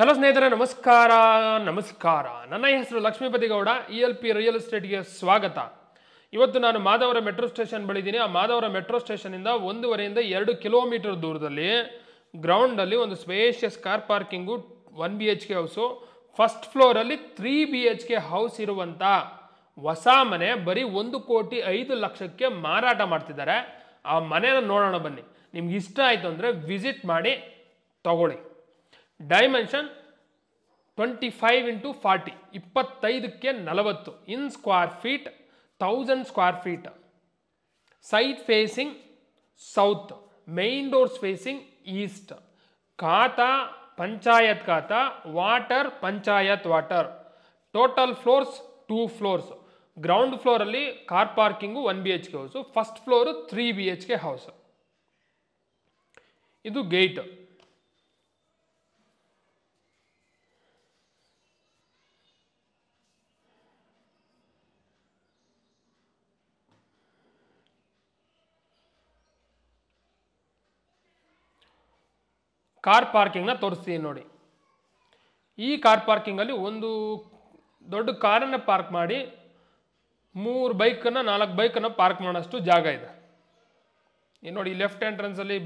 Hello ಸ್ನೇಹಿತರೆ, ನಮಸ್ಕಾರ. ನನ್ನ ಹೆಸರು ಲಕ್ಷ್ಮೀಪತಿ ಗೌಡ. ELP ರಿಯಲ್ ಎಸ್ಟೇಟ್ಗೆ ಸ್ವಾಗತ. ಇವತ್ತು ನಾನು ಮಾದವರ ಮೆಟ್ರೋ ಸ್ಟೇಷನ್ ಬಳಿದ್ದೀನಿ. ಆ ಮಾದವರ ಮೆಟ್ರೋ ಸ್ಟೇಷನಿಂದ 1.5 ಇಂದ 2 ಕಿಲೋಮೀಟರ್ ದೂರದಲ್ಲಿ ಗ್ರೌಂಡಲ್ಲಿ ಒಂದು spacious car parking, 1 BHK house, first ಫ್ಲೋರಲ್ಲಿ 3 BHK ಹೌಸ್ ಇರುವಂಥ ಹೊಸ ಮನೆ ಬರೀ 1,05,00,000ಕ್ಕೆ ಮಾರಾಟ ಮಾಡ್ತಿದ್ದಾರೆ. ಆ ಮನೆನ ನೋಡೋಣ ಬನ್ನಿ. ನಿಮ್ಗೆ ಇಷ್ಟ ಆಯಿತು ಅಂದರೆ ವಿಸಿಟ್ ಮಾಡಿ ತಗೊಳ್ಳಿ. ಡೈಮೆನ್ಷನ್ 25x40, 25ಕ್ಕೆ 40 in square feet, 1000 square feet. Site facing south, main doors facing east. Khata panchayat khata, water panchayat water. Total floors 2 floors. Ground ಫ್ಲೋರಲ್ಲಿ car parking, 1 BHK house. First floor 3 BHK house. ಇದು ಗೇಟ್. ಕಾರ್ ಪಾರ್ಕಿಂಗ್ನ ತೋರಿಸ್ತೀನಿ ನೋಡಿ. ಈ car ಪಾರ್ಕಿಂಗಲ್ಲಿ ಒಂದು ದೊಡ್ಡ ಕಾರನ್ನು ಪಾರ್ಕ್ ಮಾಡಿ 3 ಬೈಕನ್ನು 4 ಬೈಕನ್ನು ಪಾರ್ಕ್ ಮಾಡೋಷ್ಟು ಜಾಗ ಇದೆ. ಈ ನೋಡಿ, ಲೆಫ್ಟ್ ಎಂಟ್ರೆನ್ಸಲ್ಲಿ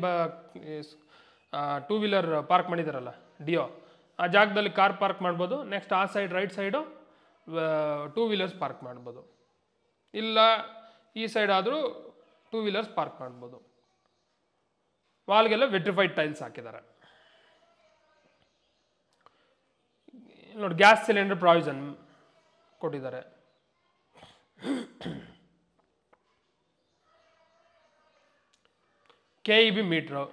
2 ವೀಲರ್ ಪಾರ್ಕ್ ಮಾಡಿದಾರಲ್ಲ, ಡಿಯೋ, ಆ ಜಾಗದಲ್ಲಿ ಕಾರ್ ಪಾರ್ಕ್ ಮಾಡ್ಬೋದು. ನೆಕ್ಸ್ಟ್ ಆ side right side 2 wheelers park ಮಾಡ್ಬೋದು. ಇಲ್ಲ ಈ ಸೈಡ್ ಆದರೂ 2 ವೀಲರ್ಸ್ ಪಾರ್ಕ್ ಮಾಡ್ಬೋದು. ವಾಲ್ಗೆಲ್ಲ ವೆಟ್ರಿಫೈಡ್ ಟೈಲ್ಸ್ ಹಾಕಿದ್ದಾರೆ ನೋಡಿ. ಗ್ಯಾಸ್ ಸಿಲಿಂಡರ್ ಪ್ರಾವಿಷನ್ ಕೊಟ್ಟಿದ್ದಾರೆ. KEB meter.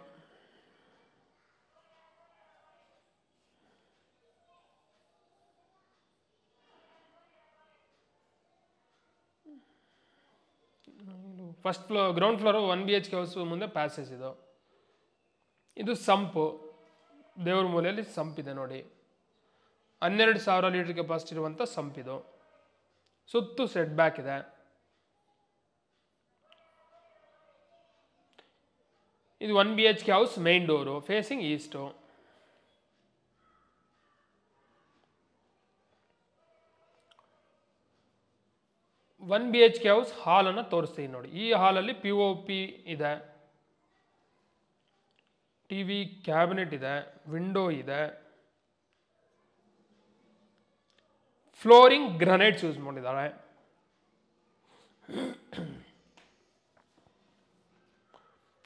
First floor, ground floor 1 BHK house ಮುಂದೆ ಪ್ಯಾಸೇಜ್ ಇದು ಸಂಪು. ದೇವ್ರ ಮೂಲೆಯಲ್ಲಿ ಸಂಪಿದೆ ನೋಡಿ. 12,000 ಲೀಟರ್ ಕೆಪಾಸಿಟಿ ಇರುವಂಥ ಸಂಪಿದು. ಸುತ್ತು ಸೆಟ್ ಬ್ಯಾಕ್ ಇದೆ. ಇದು 1 BHK house, main door facing is to. One BHK house ಹಾಲನ್ನು ತೋರಿಸ್ತೀನಿ ನೋಡಿ. ಈ ಹಾಲಲ್ಲಿ POP ಇದೆ, TV ಕ್ಯಾಬಿನೆಟ್ ಇದೆ, ವಿಂಡೋ ಇದೆ. ಫ್ಲೋರಿಂಗ್ ಗ್ರನೈಟ್ಸ್ ಯೂಸ್ ಮಾಡಿದ್ದಾರೆ.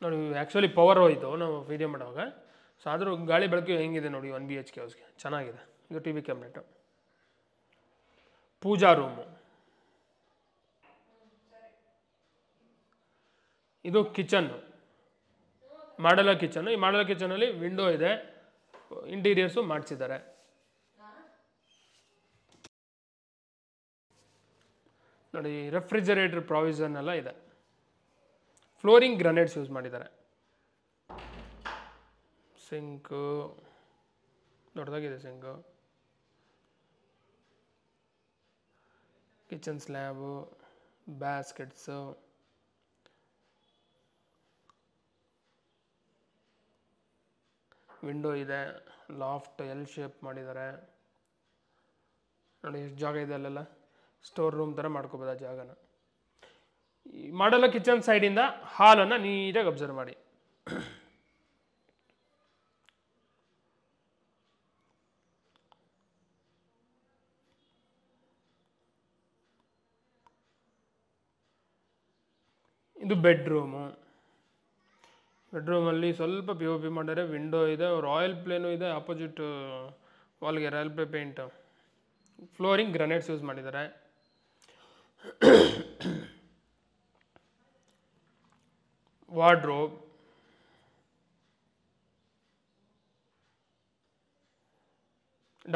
ನೋಡಿ, ಆ್ಯಕ್ಚುಲಿ ಪವರ್ ಹೋಯಿತು ನಾವು ವಿಡಿಯೋ ಮಾಡುವಾಗ. ಸೊ ಆದರೂ ಗಾಳಿ ಬೆಳಕು ಹೆಂಗಿದೆ ನೋಡಿ 1 BHK ಹೌಸ್ಗೆ, ಚೆನ್ನಾಗಿದೆ. ಇದು TV ಕ್ಯಾಬಿನೆಟು. ಪೂಜಾ ರೂಮು. ಇದು ಕಿಚನ್ನು, ಮಾಡಲರ್ ಕಿಚನ್ನು. ಈ ಮಾಡಲರ್ ಕಿಚನಲ್ಲಿ ವಿಂಡೋ ಇದೆ, ಇಂಟೀರಿಯರ್ಸು ಮಾಡಿಸಿದ್ದಾರೆ. ನೋಡಿ, ರೆಫ್ರಿಜರೇಟರ್ ಪ್ರಾವಿಷನ್ ಎಲ್ಲ ಇದೆ. ಫ್ಲೋರಿಂಗ್ ಗ್ರನೈಟ್ಸ್ ಯೂಸ್ ಮಾಡಿದ್ದಾರೆ. ಸಿಂಕು ದೊಡ್ಡದಾಗಿದೆ, sink. Kitchen slab, baskets. Window ಇದೆ, ಲಾಫ್ಟ್ L ಶೇಪ್ ಮಾಡಿದ್ದಾರೆ ನೋಡಿ. ಎಷ್ಟು ಜಾಗ ಇದೆ ಅಲ್ಲೆಲ್ಲ, ಸ್ಟೋರ್ ರೂಮ್ ಥರ ಮಾಡ್ಕೋಬೋದು ಆ ಜಾಗನ. ಈ ಮಾಡಲ್ಲ ಕಿಚನ್ ಸೈಡಿಂದ ಹಾಲನ್ನು ನೀಟಾಗಿ ಅಬ್ಸರ್ವ್ ಮಾಡಿ. ಇದು ಬೆಡ್ರೂಮು. ಬೆಡ್ರೂಮಲ್ಲಿ ಸ್ವಲ್ಪ POP ಮಾಡಿದರೆ, ವಿಂಡೋ ಇದೆ, ರಾಯಲ್ ಪ್ಲೇನು ಇದೆ, ಆಪೋಸಿಟ್ ವಾಲ್ಗೆ royal play paint. Flooring granites use ಮಾಡಿದ್ದಾರೆ. ವಾರ್ಡ್ರೋಬ್.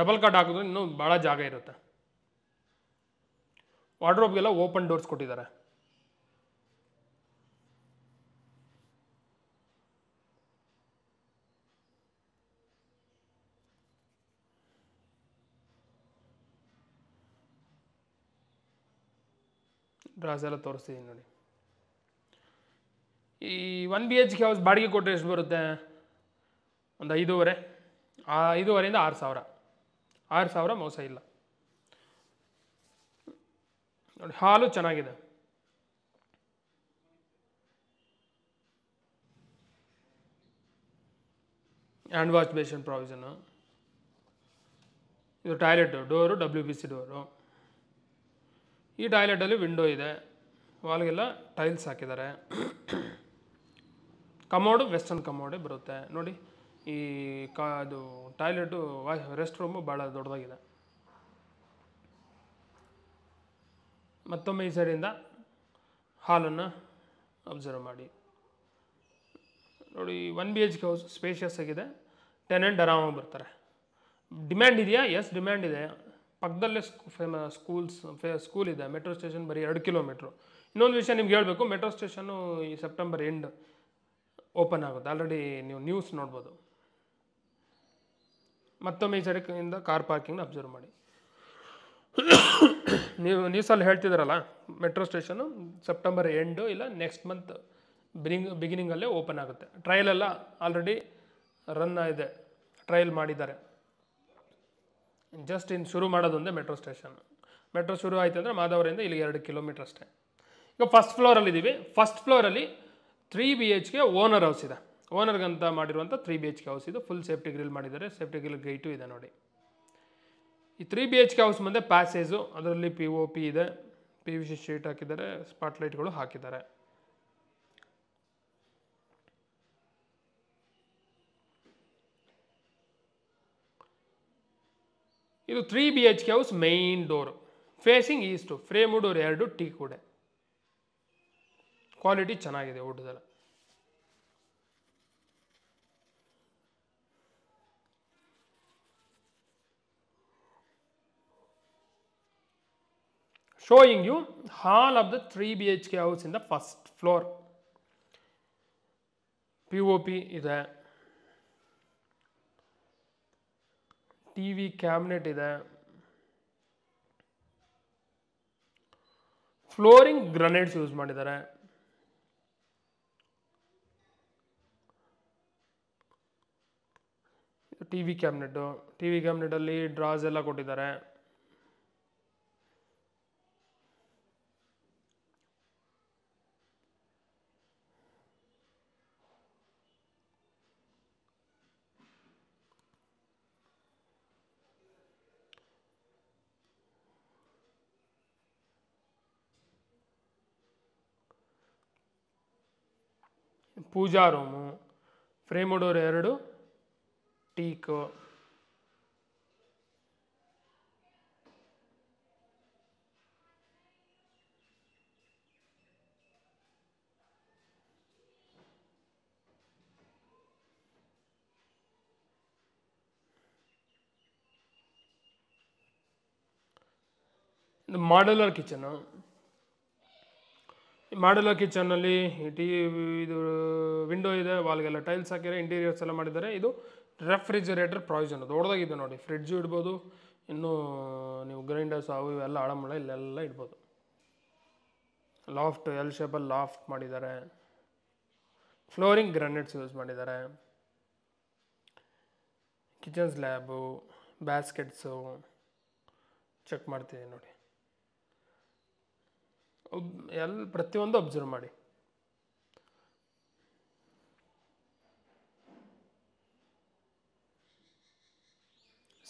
ಡಬಲ್ ಕಾಟ್ ಹಾಕಿದ್ರೆ ಇನ್ನೂ ಭಾಳ ಜಾಗ ಇರುತ್ತೆ. ವಾರ್ಡ್ರೋಬ್ಗೆಲ್ಲ ಓಪನ್ ಡೋರ್ಸ್ ಕೊಟ್ಟಿದ್ದಾರೆ. ಡ್ರಾಸ್ ಎಲ್ಲ ತೋರಿಸ್ತಿದ್ದೀನಿ ನೋಡಿ. ಈ 1 BHK ಹೌಸ್ ಬಾಡಿಗೆ ಕೊಟ್ಟರೆ ಎಷ್ಟು ಬರುತ್ತೆ? ಒಂದು 5.5 5,500ರಿಂದ 6,000. 6,000 ಮೋಸ ಇಲ್ಲ ನೋಡಿ. ಹಾಲು ಚೆನ್ನಾಗಿದೆ. Hand wash basin provision. ಇದು ಟಾಯ್ಲೆಟ್ ಡೋರು, WPC ಡೋರು. ಈ ಟಾಯ್ಲೆಟಲ್ಲಿ ವಿಂಡೋ ಇದೆ, ವಾಲ್ಗೆಲ್ಲ ಟೈಲ್ಸ್ ಹಾಕಿದ್ದಾರೆ. ಕಮೋಡು ವೆಸ್ಟರ್ನ್ ಕಮೋಡೇ ಬರುತ್ತೆ ನೋಡಿ. ಈ ಅದು ಟಾಯ್ಲೆಟು ರೆಸ್ಟ್ ರೂಮು ಭಾಳ ದೊಡ್ಡದಾಗಿದೆ. ಮತ್ತೊಮ್ಮೆ ಈ ಸೈಡಿಂದ ಹಾಲನ್ನು ಅಬ್ಸರ್ವ್ ಮಾಡಿ ನೋಡಿ. 1 BHK ಹೌಸ್ ಸ್ಪೇಷಿಯಸ್ ಆಗಿದೆ. ಟೆನೆಂಟ್ ಆರಾಮಾಗಿ ಬರ್ತಾರೆ. ಡಿಮ್ಯಾಂಡ್ ಇದೆಯಾ? ಎಸ್, ಡಿಮ್ಯಾಂಡ್ ಇದೆ. ಪಕ್ಕದಲ್ಲೇ ಸ್ಕೂಲ್ ಇದೆ. ಮೆಟ್ರೋ ಸ್ಟೇಷನ್ ಬರೀ 2 ಕಿಲೋಮೀಟ್ರು. ಇನ್ನೊಂದು ವಿಷಯ ನಿಮ್ಗೆ ಹೇಳಬೇಕು, ಮೆಟ್ರೋ ಸ್ಟೇಷನ್ನು ಈ ಸೆಪ್ಟೆಂಬರ್ ಎಂಡ್ ಓಪನ್ ಆಗುತ್ತೆ. ಆಲ್ರೆಡಿ ನೀವು ನ್ಯೂಸ್ ನೋಡ್ಬೋದು. ಮತ್ತೊಮ್ಮೆ ಈ ಸೈಡಿಂದ ಕಾರ್ ಪಾರ್ಕಿಂಗ್ನ ಅಬ್ಸರ್ವ್ ಮಾಡಿ. ನೀವು ನ್ಯೂಸಲ್ಲಿ ಹೇಳ್ತಿದ್ದಾರಲ್ಲ, ಮೆಟ್ರೋ ಸ್ಟೇಷನು ಸೆಪ್ಟೆಂಬರ್ ಎಂಡು ಇಲ್ಲ ನೆಕ್ಸ್ಟ್ ಮಂತ್ ಬಿಗಿನಿಂಗಲ್ಲೇ ಓಪನ್ ಆಗುತ್ತೆ. ಟ್ರಯಲೆಲ್ಲ ಆಲ್ರೆಡಿ ರನ್ ಇದೆ, ಟ್ರಯಲ್ ಮಾಡಿದ್ದಾರೆ. ಜಸ್ಟ್ ಇನ್ನು ಶುರು ಮಾಡೋದೊಂದೇ ಮೆಟ್ರೋ ಸ್ಟೇಷನ್. ಮೆಟ್ರೋ ಶುರು ಆಯಿತು ಅಂದರೆ ಮಾಧವರಿಂದ ಇಲ್ಲಿಗೆ 2 ಕಿಲೋಮೀಟ್ರ್ ಅಷ್ಟೇ. ಈಗ ಫಸ್ಟ್ ಫ್ಲೋರಲ್ಲಿದ್ದೀವಿ. ಫಸ್ಟ್ ಫ್ಲೋರಲ್ಲಿ 3 BHK ಓನರ್ ಹೌಸ್ ಇದೆ. ಓನರ್ಗಂತ ಮಾಡಿರುವಂಥ 3 BHK ಹೌಸ್ ಇದು. ಫುಲ್ ಸೇಫ್ಟಿ ಗ್ರಿಲ್ ಮಾಡಿದ್ದಾರೆ. ಸೇಫ್ಟಿ ಗ್ರಿಲ್ ಗೇಟು ಇದೆ ನೋಡಿ. ಈ 3 BHK ಹೌಸ್ ಮುಂದೆ ಪ್ಯಾಸೇಜು, ಅದರಲ್ಲಿ POP ಇದೆ, PVC ಶೀಟ್ ಹಾಕಿದ್ದಾರೆ, ಸ್ಪಾಟ್ಲೈಟ್ಗಳು ಹಾಕಿದ್ದಾರೆ. ಇದು 3 BHK house main door, facing east. Frame door 2, ಟೀ ಕೂಡ. ಕ್ವಾಲಿಟಿ ಚೆನ್ನಾಗಿದೆ ವುಡ್ದೆಲ್ಲ. Showing you hall of the 3 BHK house in the first floor. POP ಇದೆ, TV ಕ್ಯಾಬಿನೆಟ್ ಇದೆ, ಫ್ಲೋರಿಂಗ್ ಗ್ರನೈಟ್ಸ್ ಯೂಸ್ ಮಾಡಿದ್ದಾರೆ. TV ಕ್ಯಾಬಿನೆಟ್ಟು, TV ಕ್ಯಾಬಿನೆಟಲ್ಲಿ ಡ್ರಾಸ್ ಎಲ್ಲ ಕೊಟ್ಟಿದ್ದಾರೆ. Puja room, frame door 2, teak. Modular kitchen. Modular ಕಿಚನ್ನಲ್ಲಿ ಇದು ವಿಂಡೋ ಇದೆ, ವಾಲ್ಗೆಲ್ಲ ಟೈಲ್ಸ್ ಹಾಕಿದ್ದಾರೆ, ಇಂಟೀರಿಯರ್ಸ್ ಎಲ್ಲ ಮಾಡಿದ್ದಾರೆ. ಇದು ರೆಫ್ರಿಜರೇಟರ್ ಪ್ರಾವಿಷನ್ ದೊಡ್ಡದಾಗಿದೆ ನೋಡಿ. ಫ್ರಿಡ್ಜು ಇಡ್ಬೋದು, ಇನ್ನೂ ನೀವು ಗ್ರೈಂಡರ್ಸ್ ಅವು ಇವೆಲ್ಲ ಆಳಮಳ ಇಲ್ಲೆಲ್ಲ ಇಡ್ಬೋದು. ಲಾಫ್ಟ್, ಎಲ್ ಶೇಪಲ್ಲಿ ಲಾಫ್ಟ್ ಮಾಡಿದ್ದಾರೆ. ಫ್ಲೋರಿಂಗ್ ಗ್ರಾನೈಟ್ಸ್ ಯೂಸ್ ಮಾಡಿದ್ದಾರೆ. ಕಿಚನ್ ಸ್ಲ್ಯಾಬು, ಬ್ಯಾಸ್ಕೆಟ್ಸು ಚೆಕ್ ಮಾಡ್ತೀನಿ ನೋಡಿ. ಪ್ರತಿಯೊಂದು ಅಬ್ಸರ್ವ್ ಮಾಡಿ.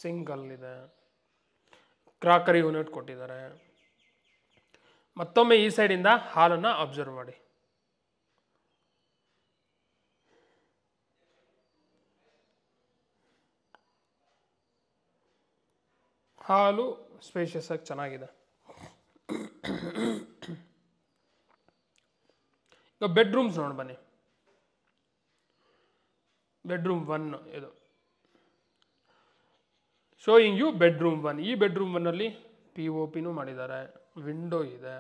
ಸಿಂಗಲ್ಲಿದೆ, ಕ್ರಾಕರಿ ಯೂನಿಟ್ ಕೊಟ್ಟಿದ್ದಾರೆ. ಮತ್ತೊಮ್ಮೆ ಈ ಸೈಡಿಂದ ಹಾಲನ್ನು ಅಬ್ಸರ್ವ್ ಮಾಡಿ. ಹಾಲು ಸ್ಪೇಷಿಯಸ್ ಆಗಿ ಚೆನ್ನಾಗಿದೆ. ಈಗ ಬೆಡ್ರೂಮ್ಸ್ ನೋಡಿ ಬನ್ನಿ. ಬೆಡ್ರೂಮ್ 1 ಇದು. Showing you bedroom 1. ಈ ಬೆಡ್ರೂಮ್ 1ಅಲ್ಲಿ POPನೂ ಮಾಡಿದ್ದಾರೆ, ವಿಂಡೋ ಇದೆ,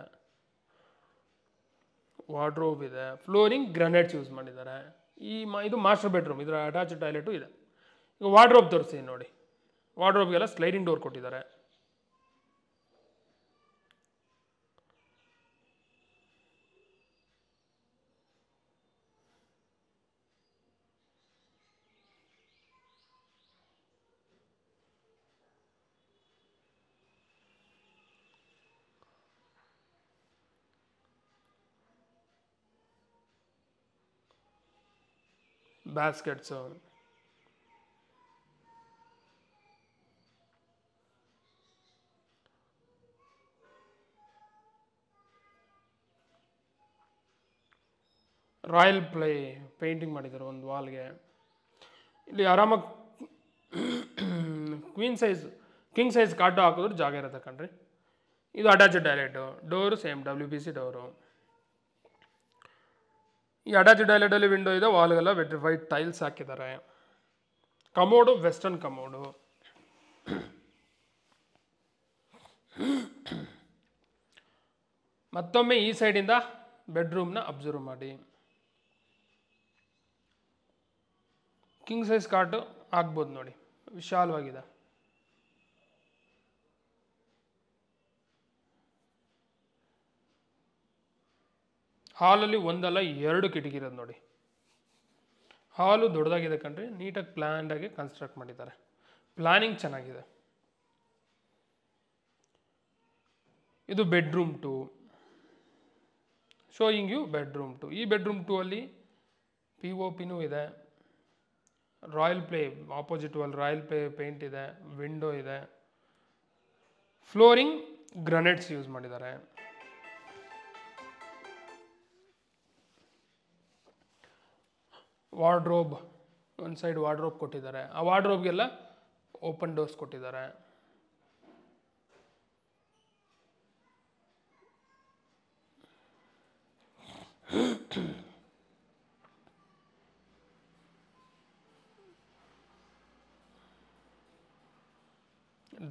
ವಾರ್ಡ್ರೋಬ್ ಇದೆ, ಫ್ಲೋರಿಂಗ್ ಗ್ರಾನೈಟ್ಸ್ ಯೂಸ್ ಮಾಡಿದ್ದಾರೆ. ಇದು ಮಾಸ್ಟರ್ ಬೆಡ್ರೂಮ್, ಇದರ ಅಟ್ಯಾಚ್ ಟಾಯ್ಲೆಟು ಇದೆ. ಈಗ ವಾರ್ಡ್ರೋಬ್ ತೋರಿಸಿ ನೋಡಿ. ವಾರ್ಡ್ರೋಬ್ಗೆಲ್ಲ ಸ್ಲೈಡಿಂಗ್ ಡೋರ್ ಕೊಟ್ಟಿದ್ದಾರೆ. ಬ್ಯಾಸ್ಕೆಟ್ಸು, ರಾಯಲ್ ಪ್ಲೇ ಪೇಂಟಿಂಗ್ ಮಾಡಿದ್ದಾರೆ ಒಂದು ವಾಲ್ಗೆ. ಇಲ್ಲಿ ಆರಾಮಾಗಿ ಕಿಂಗ್ ಸೈಜ್ ಕಾಟು ಹಾಕಿದ್ರು ಜಾಗ ಇರುತ್ತೆ ಕಣ್ರಿ. ಇದು attached toilet, door same WPC door. ಈ ಅಟ್ಯಾಚ್ಡ್ ಟಾಯ್ಲೆಟಲ್ಲಿ ವಿಂಡೋ ಇದೆ, ವಾಲ್ಗೆಲ್ಲ ವೈಟ್ ಟೈಲ್ಸ್ ಹಾಕಿದ್ದಾರೆ. Commode western commode. ಮತ್ತೊಮ್ಮೆ ಈ ಸೈಡಿಂದ ಬೆಡ್ರೂಮ್ನ ಅಬ್ಸರ್ವ್ ಮಾಡಿ. ಕಿಂಗ್ ಸೈಜ್ ಕಾಟು ಆಗ್ಬೋದು ನೋಡಿ, ವಿಶಾಲವಾಗಿದೆ. ಹಾಲಲ್ಲಿ ಒಂದಲ್ಲ 2 ಕಿಟಕಿ ಇರೋದು ನೋಡಿ. ಹಾಲು ದೊಡ್ಡದಾಗಿದೆ ಕಣ್ರಿ, ನೀಟಾಗಿ ಪ್ಲ್ಯಾನ್ಡಾಗಿ ಕನ್ಸ್ಟ್ರಕ್ಟ್ ಮಾಡಿದ್ದಾರೆ. ಪ್ಲಾನಿಂಗ್ ಚೆನ್ನಾಗಿದೆ. ಇದು ಬೆಡ್ರೂಮ್ 2, ಶೋಯಿಂಗ್ ಯು ಬೆಡ್ರೂಮ್ 2. ಈ ಬೆಡ್ರೂಮ್ 2 ಅಲ್ಲಿ POPನೂ ಇದೆ. Royal play opposite wall royal play paint ಇದೆ, ವಿಂಡೋ ಇದೆ. ಫ್ಲೋರಿಂಗ್ ಗ್ರನೈಟ್ಸ್ ಯೂಸ್ ಮಾಡಿದ್ದಾರೆ. ವಾರ್ಡ್ರೋಬ್, ಒಂದು ಸೈಡ್ ವಾರ್ಡ್ರೋಬ್ ಕೊಟ್ಟಿದ್ದಾರೆ. ಆ ವಾರ್ಡ್ರೋಬ್ಗೆಲ್ಲ ಓಪನ್ ಡೋರ್ಸ್ ಕೊಟ್ಟಿದ್ದಾರೆ.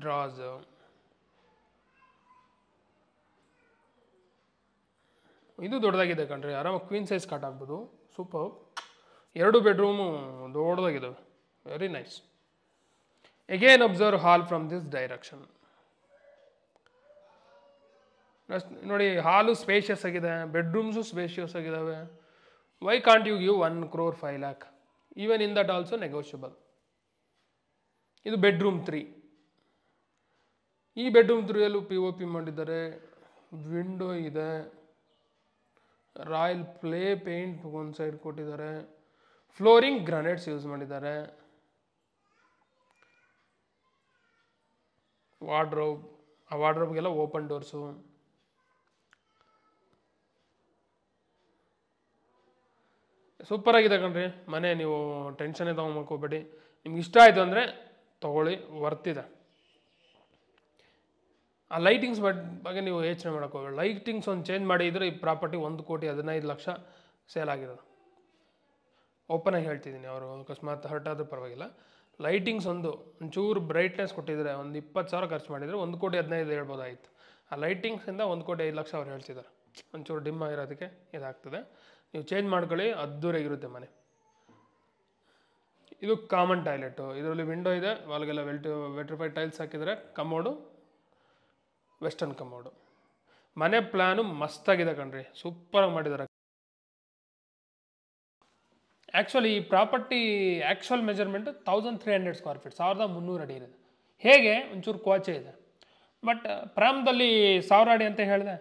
ಡ್ರಾಸ್, ಇದು ದೊಡ್ಡದಾಗಿದೆ ಕಣ್ರಿ, ಆರಾಮಾಗಿ ಕ್ವೀನ್ ಸೈಜ್ ಕಾಟ್ ಆಗ್ಬೋದು. ಸೂಪರ್. 2 ಬೆಡ್ರೂಮು ದೊಡ್ಡದಾಗಿದ್ದಾವೆ, very nice. Again observe hall from this direction. ನೋಡಿ, ಹಾಲು ಸ್ಪೇಷಿಯಸ್ ಆಗಿದೆ, ಬೆಡ್ರೂಮ್ಸು ಸ್ಪೇಷಿಯಸ್ ಆಗಿದ್ದಾವೆ. Why can't you give 1 crore 5 lakh? Even in that also negotiable. ಇದು ಬೆಡ್ರೂಮ್ 3. ಈ ಬೆಡ್ರೂಮ್ 3ಯಲ್ಲೂ POP ಮಾಡಿದ್ದಾರೆ, window ಇದೆ, royal play paint ಒಂದು side ಕೊಟ್ಟಿದ್ದಾರೆ. Flooring granites use ಮಾಡಿದ್ದಾರೆ. ವಾರ್ಡ್ರೋಬ್, ಆ ವಾರ್ಡ್ರೋಬ್ಗೆಲ್ಲ ಓಪನ್ ಡೋರ್ಸು. ಸೂಪರ್ ಆಗಿದೆ ಕಣ್ರಿ ಮನೆ. ನೀವು ಟೆನ್ಷನ್ನೇ ತೊಗೊಂಬೋಕೋಬೇಡಿ. ನಿಮ್ಗೆ ಇಷ್ಟ ಆಯಿತು ಅಂದರೆ ತೊಗೊಳ್ಳಿ, ವರ್ತಿದೆ. ಆ ಲೈಟಿಂಗ್ಸ್ ಬಗ್ಗೆ ನೀವು ಯೋಚನೆ ಮಾಡೋಕ್ಕೋಗಲ್ಲ. ಲೈಟಿಂಗ್ಸ್ ಒಂದು ಚೇಂಜ್ ಮಾಡಿದರೆ ಈ ಪ್ರಾಪರ್ಟಿ 1,15,00,000 ಸೇಲ್ ಆಗಿರೋದು. ಓಪನ್ ಆಗಿ ಹೇಳ್ತಿದ್ದೀನಿ, ಅವರು ಅಕಸ್ಮಾತ್ ಹರ್ಟ್ ಆದರೂ ಪರವಾಗಿಲ್ಲ. ಲೈಟಿಂಗ್ಸ್ ಒಂಚೂರು ಬ್ರೈಟ್ನೆಸ್ ಕೊಟ್ಟಿದ್ರೆ, ಒಂದು 20,000 ಖರ್ಚು ಮಾಡಿದರೆ 1,15,00,000 ಹೇಳ್ಬೋದಾಗಿತ್ತು. ಆ ಲೈಟಿಂಗ್ಸಿಂದ 1,05,00,000 ಅವ್ರು ಹೇಳ್ತಿದ್ದಾರೆ. ಒಂಚೂರು ಡಿಮ್ ಆಗಿರೋದಕ್ಕೆ ಇದಾಗ್ತದೆ. ನೀವು ಚೇಂಜ್ ಮಾಡ್ಕೊಳ್ಳಿ, ಅದ್ದೂರಿಯಾಗಿರುತ್ತೆ ಮನೆ. ಇದು ಕಾಮನ್ ಟಾಯ್ಲೆಟು, ಇದರಲ್ಲಿ ವಿಂಡೋ ಇದೆ, ವಾಲ್ಗೆಲ್ಲ ವೆಟ್ರಿಫೈಡ್ ಟೈಲ್ಸ್ ಹಾಕಿದರೆ. Commode western commode. ಮನೆ ಪ್ಲ್ಯಾನು ಮಸ್ತಾಗಿದೆ ಕಣ್ರಿ, ಸೂಪರಾಗಿ ಮಾಡಿದ್ದಾರೆ. ಆ್ಯಕ್ಚುಲಿ ಈ property actual measurement 1300 square feet, 1300 ಅಡಿ ಇದೆ. ಹೇಗೆ ಒಂಚೂರು ಕ್ವಾಚೆ ಇದೆ, ಬಟ್ ಪ್ರಾಮ್ದಲ್ಲಿ 1000 ಅಡಿ ಅಂತ ಹೇಳಿದೆ.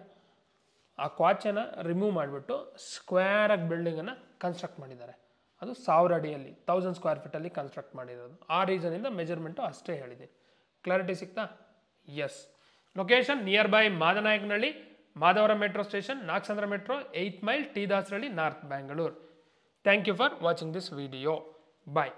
ಆ ಕ್ವಾಚೆನ ರಿಮೂವ್ ಮಾಡಿಬಿಟ್ಟು ಸ್ಕ್ವೇರಾಗಿ ಬಿಲ್ಡಿಂಗನ್ನು ಕನ್ಸ್ಟ್ರಕ್ಟ್ ಮಾಡಿದ್ದಾರೆ. ಅದು 1000 ಅಡಿಯಲ್ಲಿ 1000 ಸ್ಕ್ವೇರ್ ಫೀಟಲ್ಲಿ ಕನ್ಸ್ಟ್ರಕ್ಟ್ ಮಾಡಿರೋದು. ಆ ರೀಸನಿಂದ ಮೆಜರ್ಮೆಂಟು ಅಷ್ಟೇ ಹೇಳಿದೆ. ಕ್ಲಾರಿಟಿ ಸಿಗ್ತಾ? Yes. Location nearby Madanayakanahalli, Madhavara metro station, Nagasandra metro, 8 mile, T Dasarahalli, north Bangalore. Thank you for watching this video. Bye.